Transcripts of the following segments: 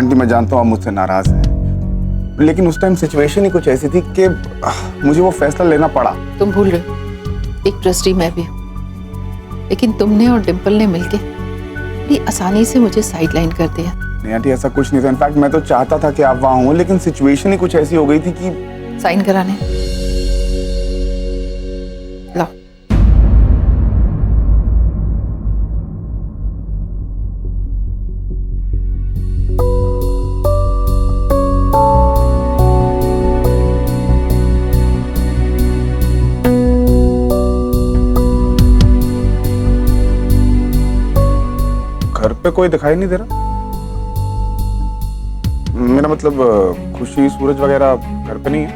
Aunty मैं जानता हूँ आप मुझसे नाराज हैं, लेकिन उस टाइम सिचुएशन ही कुछ ऐसी थी कि मुझे वो फैसला लेना पड़ा। तुम भूल रहे हो, एक ट्रस्टी मैं भी हूँ, लेकिन तुमने और डिम्पल ने मिलके बड़ी आसानी से मुझे साइडलाइन कर दिया। नहीं आंटी, ऐसा कुछ नहीं था। इनफैक्ट मैं तो चाहता था कि आप वहां हो, लेकिन सिचुएशन ही कुछ ऐसी हो गई थी कि साइन कराने लो। घर पे कोई दिखाई नहीं दे रहा। मेरा मतलब खुशी, सूरज वगैरह घर पे नहीं है?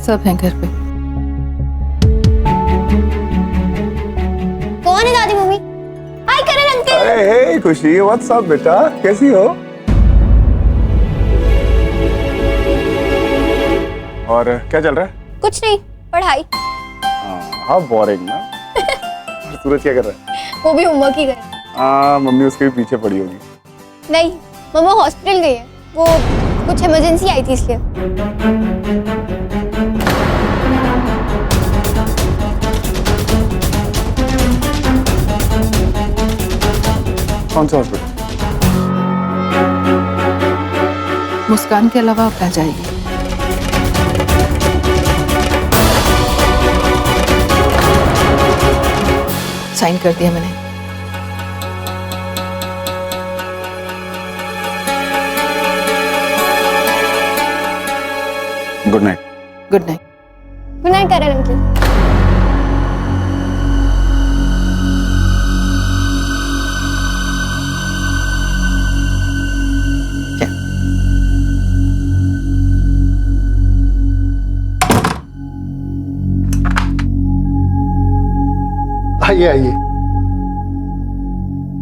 सब हैं घर पे। कौन है दादी मम्मी? हाय करण अंकल। अरे हे खुशी, व्हाट्स अप बेटा, कैसी हो? और क्या चल रहा है? कुछ नहीं, पढ़ाई। हाँ बोरिंग ना। सूरज क्या कर रहा है? वो भी होमवर्क ही करे। मम्मी उसके भी पीछे पड़ी होगी। नहीं, मम्मा हॉस्पिटल गई है, वो कुछ इमरजेंसी आई थी इसलिए। कौन सा हॉस्पिटल? मुस्कान के अलावा कहाँ जाएगी? साइन कर दिया मैंने। Good night. Good night. Good night Karan uncle. क्या? आइए आइए।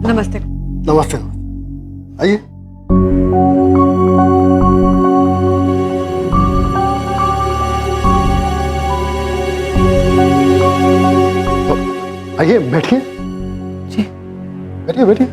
नमस्ते। नमस्ते। आइए। आइए बैठिए। जी। बैठिए बैठिए।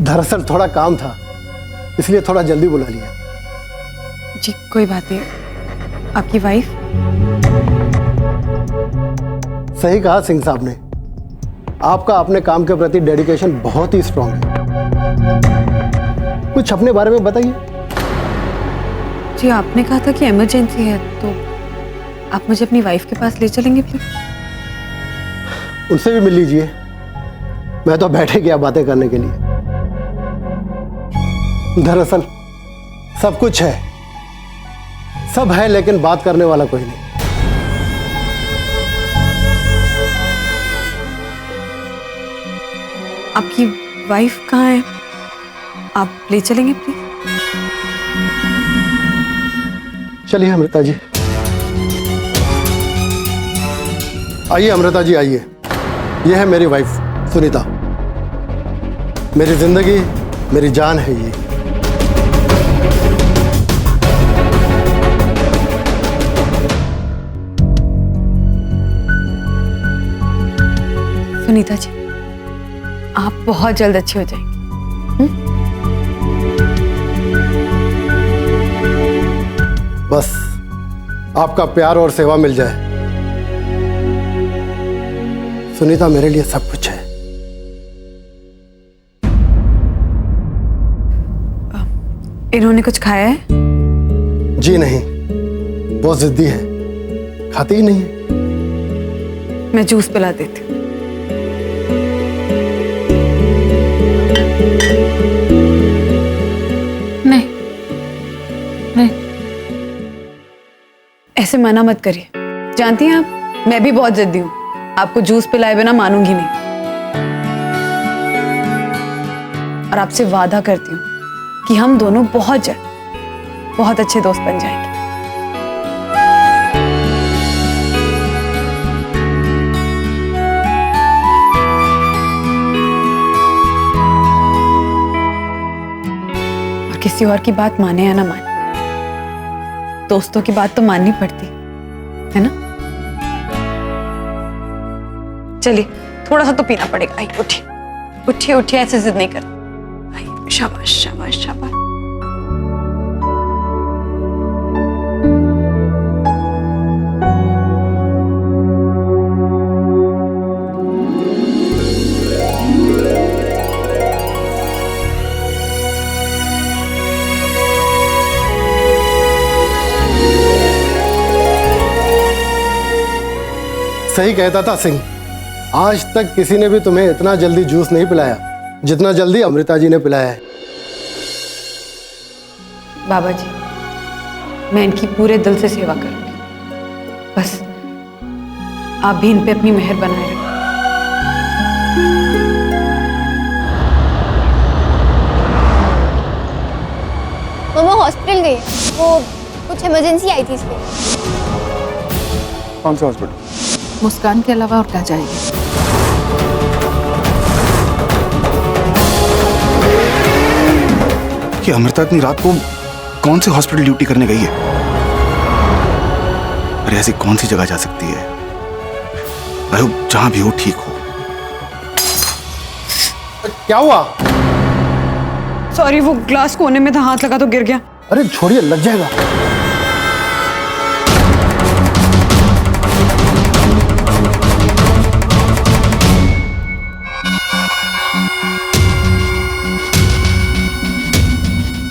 दरअसल थोड़ा काम था, इसलिए थोड़ा जल्दी बुला लिया। जी कोई बात नहीं। आपकी वाइफ? सही कहा सिंह साहब ने, आपका अपने काम के प्रति डेडिकेशन बहुत ही स्ट्रांग है। कुछ अपने बारे में बताइए। जी आपने कहा था कि इमरजेंसी है, तो आप मुझे अपनी वाइफ के पास ले चलेंगे प्लीज? उनसे भी मिल लीजिए, मैं तो बैठे गया बातें करने के लिए। दरअसल सब कुछ है, सब है, लेकिन बात करने वाला कोई नहीं। आपकी वाइफ कहाँ है? आप ले चलेंगे प्लीज? चलिए अमृता जी। आइए अमृता जी आइए। यह है मेरी वाइफ सुनीता। मेरी जिंदगी, मेरी जान है ये। सुनीता जी, आप बहुत जल्द अच्छे हो जाएंगे। बस आपका प्यार और सेवा मिल जाए। सुनीता मेरे लिए सब कुछ है। इन्होंने कुछ खाया है? जी नहीं, बहुत जिद्दी है, खाती ही नहीं है। मैं जूस पिला देती हूँ। नहीं नहीं, ऐसे मना मत करिए। जानती हैं आप, मैं भी बहुत जिद्दी हूँ। आपको जूस पिलाए बिना मानूंगी नहीं। और आपसे वादा करती हूँ कि हम दोनों बहुत जल्द बहुत अच्छे दोस्त बन जाएंगे। किसी और की बात माने या ना माने, दोस्तों की बात तो माननी पड़ती है ना। चलिए थोड़ा सा तो पीना पड़ेगा। आई उठिए उठिए उठिए, ऐसे जिद नहीं कर। आई शाबाश शाबाश शाबाश। सही कहता था सिंह, आज तक किसी ने भी तुम्हें इतना जल्दी जूस नहीं पिलाया जितना जल्दी अमृता जी ने पिलाया है। बाबा जी, मैं इनकी पूरे दिल से सेवा करूंगी, बस आप भी इन पे अपनी मेहर बनाए रखें। मम्मा हॉस्पिटल गई है, वो कुछ इमरजेंसी आई थी इसलिए। कौन से हॉस्पिटल? मुस्कान के अलावा और कहाँ जाएगी? कि अमृता इतनी रात को कौन से हॉस्पिटल ड्यूटी करने गई है? अरे ऐसी कौन सी जगह जा सकती है? भाई जहां भी हो ठीक हो। क्या हुआ? सॉरी, वो ग्लास कोने में था, हाथ लगा तो गिर गया। अरे छोड़िए, लग जाएगा।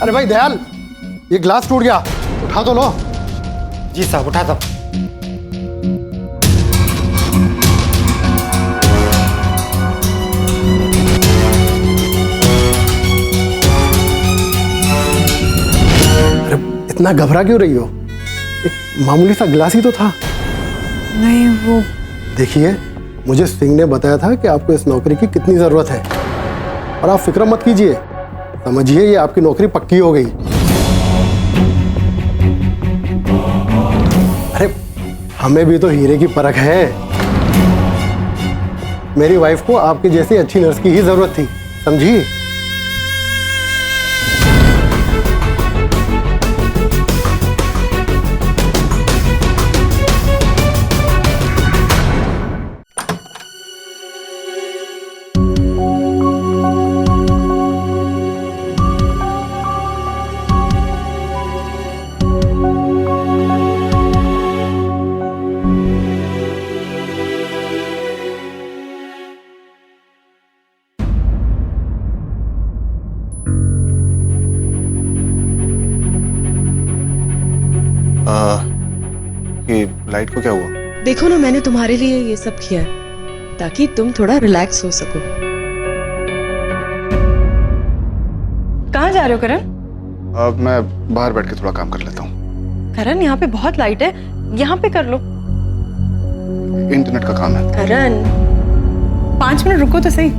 अरे भाई दयाल, ये ग्लास टूट गया, उठा तो लो। जी साहब, उठा साहब। अरे इतना घबरा क्यों रही हो? एक मामूली सा गिलास ही तो था। नहीं वो देखिए, मुझे सिंह ने बताया था कि आपको इस नौकरी की कितनी जरूरत है, और आप फिक्र मत कीजिए, समझिए ये आपकी नौकरी पक्की हो गई। अरे हमें भी तो हीरे की परख है। मेरी वाइफ को आपकी जैसी अच्छी नर्स की ही जरूरत थी, समझी? ये लाइट को क्या हुआ? देखो ना, मैंने तुम्हारे लिए ये सब किया है ताकि तुम थोड़ा रिलैक्स हो सको। कहाँ जा रहे हो करण? अब मैं बाहर बैठ के थोड़ा काम कर लेता हूँ। करण, यहाँ पे बहुत लाइट है, यहाँ पे कर लो। इंटरनेट का काम है। करण, 5 मिनट रुको तो सही।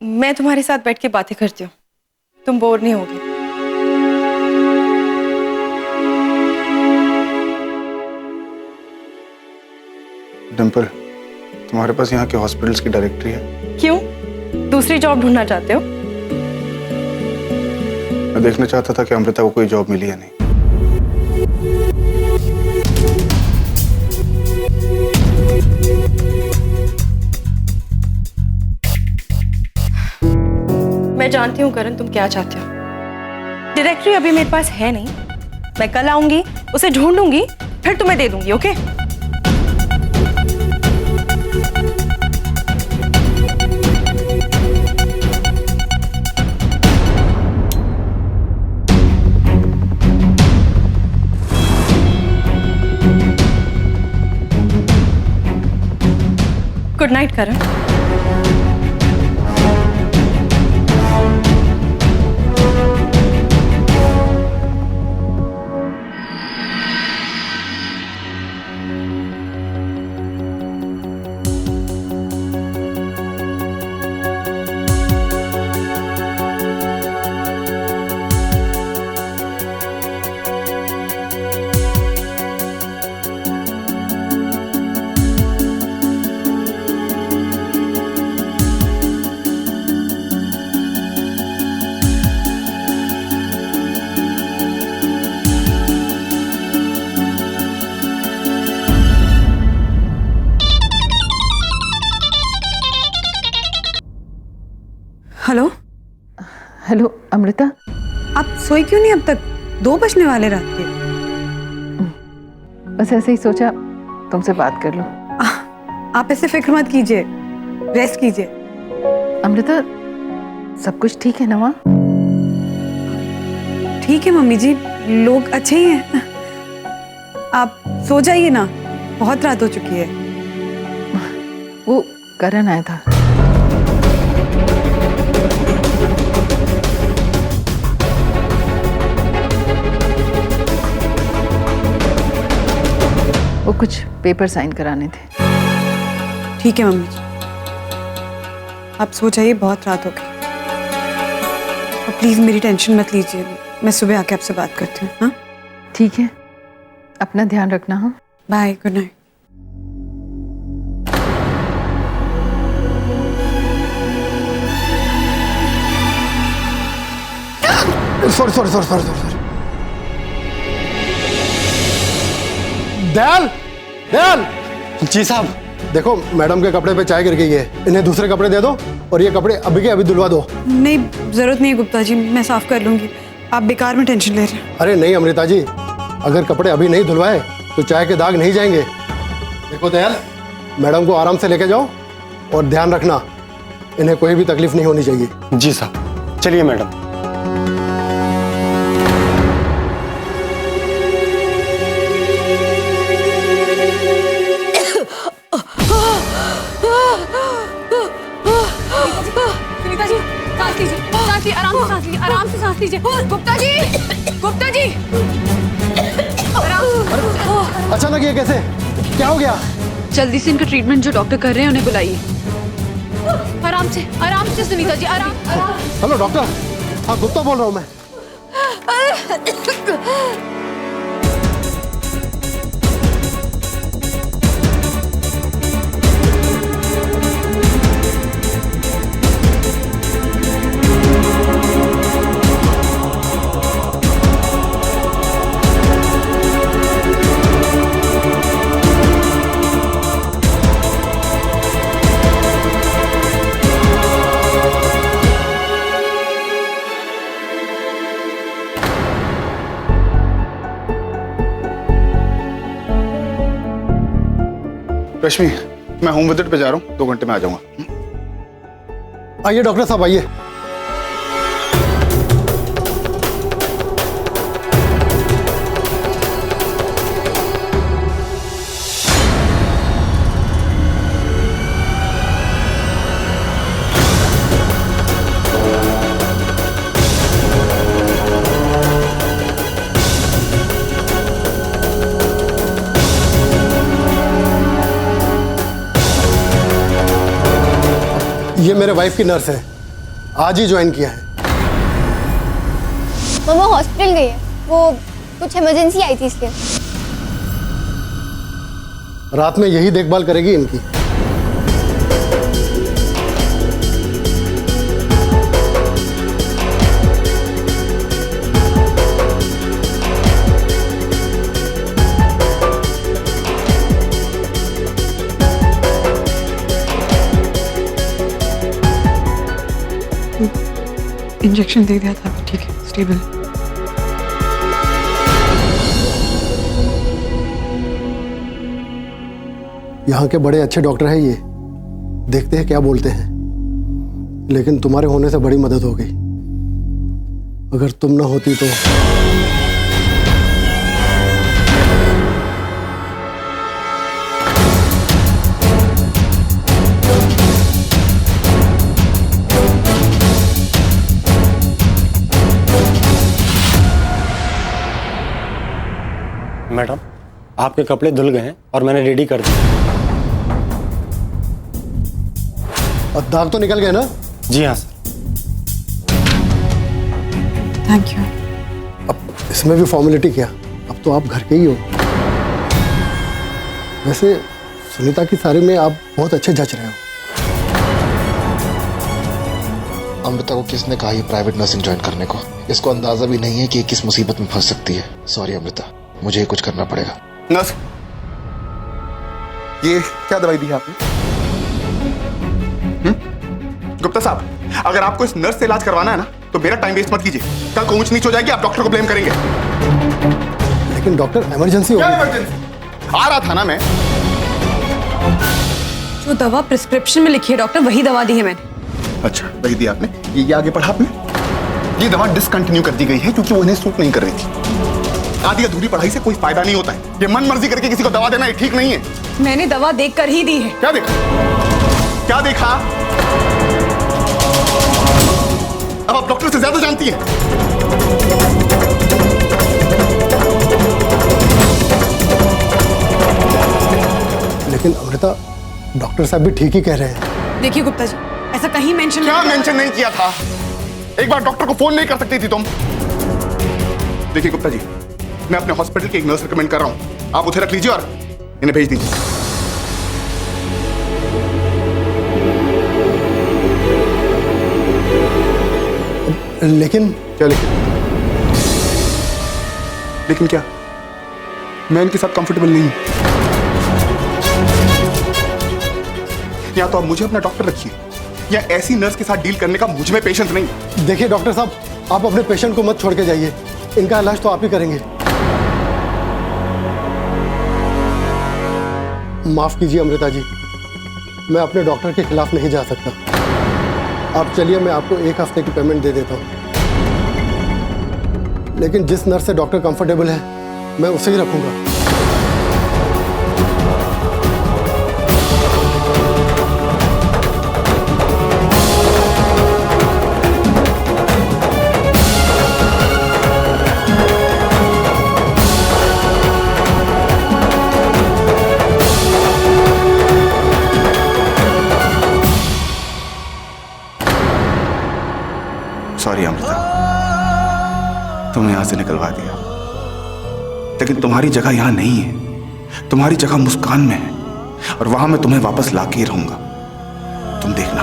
मैं तुम्हारे साथ बैठ के बातें करती हूँ, तुम बोर नहीं होगे। डिम्पल, तुम्हारे पास यहाँ के हॉस्पिटल्स की डायरेक्टरी है? क्यों, दूसरी जॉब ढूंढना चाहते हो? मैं देखना चाहता था कि अमृता को कोई जॉब मिली या नहीं। मैं जानती हूँ करण, तुम क्या चाहते हो। डायरेक्टरी अभी मेरे पास है नहीं, मैं कल आऊंगी, उसे ढूंढूंगी, फिर तुम्हें दे दूंगी। ओके? गुड नाइट करण। हेलो हेलो अमृता, आप सोई क्यों नहीं अब तक? 2 बजने वाले रात के। बस ऐसे ही सोचा तुमसे बात कर लूं। आप ऐसे फिक्र मत कीजिए, रेस्ट कीजिए। अमृता, सब कुछ ठीक है ना वहाँ? ठीक है मम्मी जी, लोग अच्छे ही हैं। आप सो जाइए ना, बहुत रात हो चुकी है। वो करण आया था। वो कुछ पेपर साइन कराने थे। ठीक है मम्मी जी, आप सो जाइए, बहुत रात हो गई। और प्लीज मेरी टेंशन मत लीजिए, मैं सुबह आके आपसे बात करती हूँ। हाँ, ठीक है, अपना ध्यान रखना। हाँ, bye, good night. Sorry. Dayal, Dayal, ji साहब। देखो मैडम के कपड़े पे चाय गिर गई है, इन्हें दूसरे कपड़े दे दो और ये कपड़े अभी के अभी धुलवा दो। नहीं, जरूरत नहीं है गुप्ता जी, मैं साफ कर लूंगी। आप बेकार में टेंशन ले रहे हैं। अरे नहीं अमृता जी, अगर कपड़े अभी नहीं धुलवाए तो चाय के दाग नहीं जाएंगे। देखो दयाल, मैडम को आराम से लेके जाओ और ध्यान रखना, इन्हें कोई भी तकलीफ नहीं होनी चाहिए। जी साहब, चलिए मैडम। सुनीता जी, सांस लीजिए, आराम से सांस लीजिए। गुप्ता जी, अचानक ये कैसे, क्या हो गया? जल्दी से इनका ट्रीटमेंट जो डॉक्टर कर रहे हैं उन्हें बुलाइए। आराम से सुनीता जी, आराम। हेलो डॉक्टर, हाँ गुप्ता बोल रहा हूँ मैं। रश्मि, मैं होम विजिट पे जा रहा हूँ, 2 घंटे में आ जाऊंगा। आइए डॉक्टर साहब, आइए। ये मेरे वाइफ की नर्स है, आज ही ज्वाइन किया है। मम्मा हॉस्पिटल गई है, वो कुछ इमरजेंसी आई थी इसलिए। रात में यही देखभाल करेगी इनकी। इंजेक्शन दे दिया था, ठीक है, स्टेबल। यहाँ के बड़े अच्छे डॉक्टर हैं ये, देखते हैं क्या बोलते हैं। लेकिन तुम्हारे होने से बड़ी मदद हो गई, अगर तुम ना होती तो। मैडम, आपके कपड़े धुल गए हैं और मैंने रेडी कर दिए। और दाग तो निकल गए ना? जी हाँ सर। Thank you. अब इसमें भी फॉर्मेलिटी क्या, अब तो आप घर के ही हो। वैसे सुनीता की साड़ी में आप बहुत अच्छे जच रहे हो। अमृता को किसने कहा ये प्राइवेट नर्सिंग ज्वाइन करने को? इसको अंदाजा भी नहीं है कि ये किस मुसीबत में फंस सकती है। सॉरी अमृता, मुझे ही कुछ करना पड़ेगा। नर्स, ये क्या दवाई दी है आपने? गुप्ता साहब, अगर आपको इस नर्स से इलाज करवाना है ना तो मेरा टाइम वेस्ट मत कीजिए। कल को ऊंच नीच हो जाएगी, आप डॉक्टर को ब्लेम करेंगे। लेकिन डॉक्टर इमरजेंसी हो क्या गई। इमरजेंसी? आ रहा था ना मैं। जो दवा प्रिस्क्रिप्शन में लिखी है डॉक्टर, वही दवा दी है मैंने। अच्छा, वही दिया आपने? ये आगे पढ़ा आपने? ये दवा डिसकंटिन्यू कर दी गई है क्योंकि वो इन्हें सूट नहीं कर रही थी। आधी अधूरी पढ़ाई से कोई फायदा नहीं होता है। ये मन मर्जी करके किसी को दवा देना ये ठीक नहीं है। मैंने दवा देखकर ही दी है। क्या देखा? क्या देखा? अब आप डॉक्टर से ज्यादा जानती हैं। लेकिन अमृता, डॉक्टर साहब भी ठीक ही कह रहे हैं। देखिए गुप्ता जी, ऐसा कहीं मेंशन क्या मेंशन नहीं किया था? एक बार डॉक्टर को फोन नहीं कर सकती थी तुम? देखिए गुप्ता जी, मैं अपने हॉस्पिटल की एक नर्स रिकमेंड कर रहा हूं, आप उसे रख लीजिए और इन्हें भेज दीजिए। लेकिन क्या लेकिन क्या? मैं इनके साथ कंफर्टेबल नहीं हूं। या तो आप मुझे अपना डॉक्टर रखिए या ऐसी नर्स के साथ डील करने का मुझ में पेशेंस नहीं। देखिए डॉक्टर साहब, आप अपने पेशेंट को मत छोड़ के जाइए, इनका इलाज तो आप ही करेंगे। माफ कीजिए अमृता जी, मैं अपने डॉक्टर के खिलाफ नहीं जा सकता। आप चलिए, मैं आपको 1 हफ्ते की पेमेंट दे देता हूं। लेकिन जिस नर्स से डॉक्टर कंफर्टेबल है मैं उसे ही रखूंगा। सॉरी अमृता, तुमने यहां से निकलवा दिया, लेकिन तुम्हारी जगह यहां नहीं है। तुम्हारी जगह मुस्कान में है और वहां मैं तुम्हें वापस लाके ही रहूंगा, तुम देखना।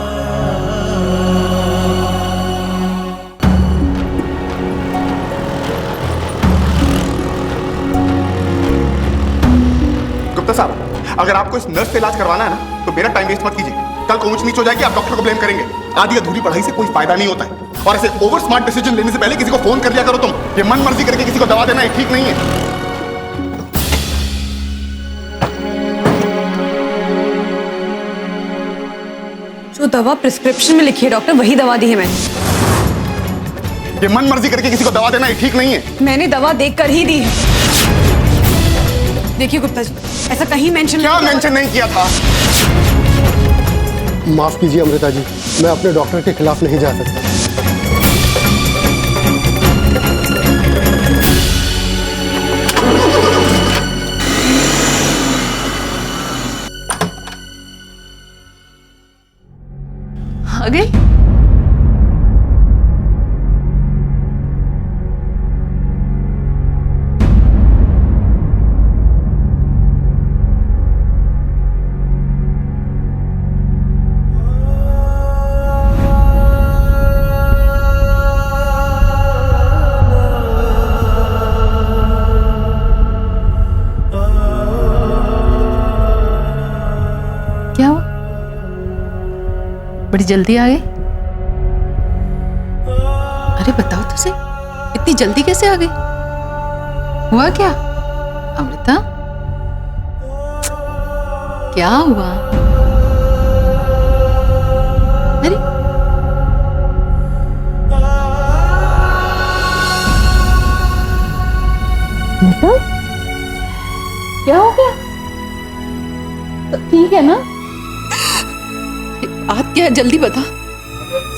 गुप्ता साहब, अगर आपको इस नर्स से इलाज करवाना है ना तो मेरा टाइम वेस्ट मत कीजिए। कल को ऊंच नीच हो जाएगी, आप डॉक्टर को ब्लेम करेंगे। आधी अधूरी पढ़ाई से कोई फायदा नहीं होता है और ऐसे ओवर स्मार्ट डिसीजन लेने से पहले किसी को फोन कर लिया करो तुम। ये मन मर्जी करके किसी को दवा देना ये ठीक नहीं है। जो दवा प्रिस्क्रिप्शन में लिखी है डॉक्टर, वही दवा दी है मैंने। ये मन मर्जी करके किसी को दवा देना ये ठीक नहीं है। मैंने दवा देखकर ही दी है। देखिए गुप्ता जी, ऐसा कहीं मेंशन क्या मेंशन नहीं किया था? माफ कीजिए अमृता जी, मैं अपने डॉक्टर के खिलाफ नहीं जा सकता। आ गई? क्या हुआ? बड़ी जल्दी आ गई? अरे बताओ तो सही, इतनी जल्दी कैसे आ गई? हुआ क्या अमृता? क्या हुआ? अरे अमृता, क्या हो गया? सब ठीक है ना? बात क्या है, जल्दी बता।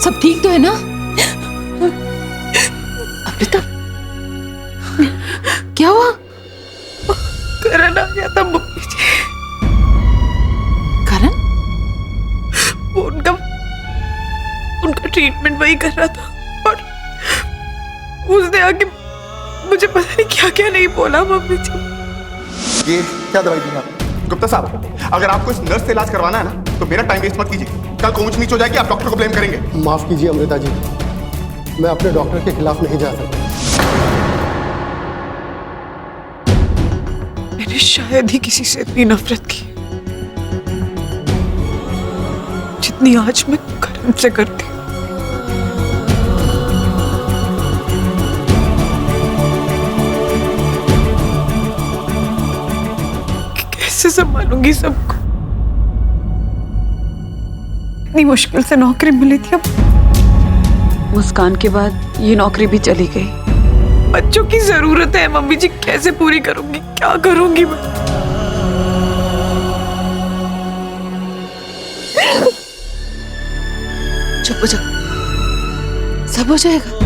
सब ठीक तो है ना अमृता? क्या हुआ? करण आ गया था मम्मी जी। करण? वो उनका ट्रीटमेंट वही कर रहा था और उसने आके मुझे पता नहीं क्या क्या नहीं बोला मम्मी जी। ये क्या दवाई दी आप? गुप्ता साहब, अगर आपको इस नर्स से इलाज करवाना है ना तो मेरा टाइम वेस्ट मत कीजिए। कल को ऊंच नीच हो जाएगी, आप डॉक्टर को ब्लेम करेंगे। माफ कीजिए अमृता जी, मैं अपने डॉक्टर के खिलाफ नहीं जा सकता। मैंने शायद ही किसी से इतनी नफरत की जितनी आज मैं करण से करती हूँ। करूंगी सबको। इतनी मुश्किल से नौकरी मिली थी, अब मुस्कान के बाद ये नौकरी भी चली गई। बच्चों की जरूरत है मम्मी जी, कैसे पूरी करूंगी, क्या करूंगी मैं? चुप हो जाओ, सब हो जाएगा।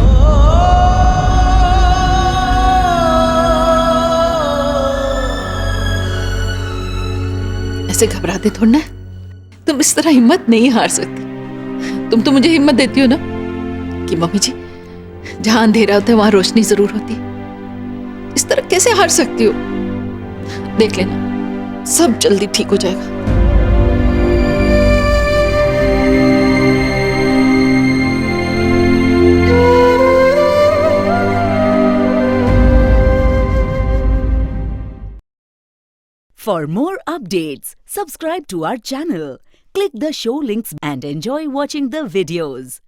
ऐसे घबराते थोड़ा ना, तुम इस तरह हिम्मत नहीं हार सकती। तुम तो मुझे हिम्मत देती हो ना कि मम्मी जी जहां अंधेरा होता है वहां रोशनी जरूर होती है। इस तरह कैसे हार सकती हो? देख लेना, सब जल्दी ठीक हो जाएगा। For more updates, subscribe to our channel, click the show links and enjoy watching the videos.